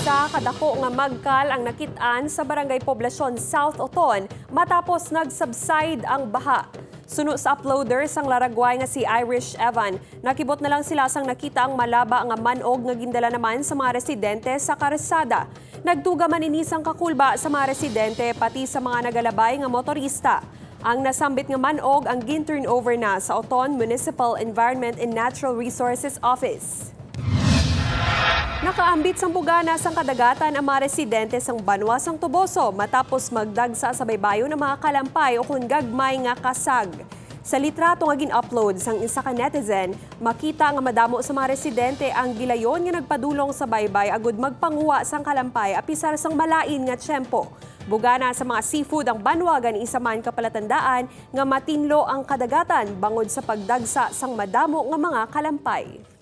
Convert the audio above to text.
Usa kadako nga magkal ang nakit-an sa Barangay Poblasyon South Oton matapos nag-subside ang baha. Suno sa uploader sang Laragway nga si Irish Evan, nakibot na lang sila sang nakita ang malaba nga manog nga gindala naman sa mga residente sa karsada. Nagtuga man ini sang kakulba sa mga residente pati sa mga nagalabay nga motorista. Ang nasambit nga manog ang gin-turnover na sa Oton Municipal Environment and Natural Resources Office. Nakaambit sang bugana sang kadagatan ang mga residente sang Banwa sang Tuboso matapos magdagsa sa baybayon ng mga kalampay o kung gagmay nga kasag. Sa litrato nga gin-upload sang isa ka netizen, makita nga madamo sa mga residente ang gilayon nga nagpadulong sa baybay agud magpanguwa sang kalampay apisar sang malain nga tiyempo. Bugana sa mga seafood ang Banwa gani isa man kapalatandaan nga matinlo ang kadagatan bangod sa pagdagsa sang madamo nga mga kalampay.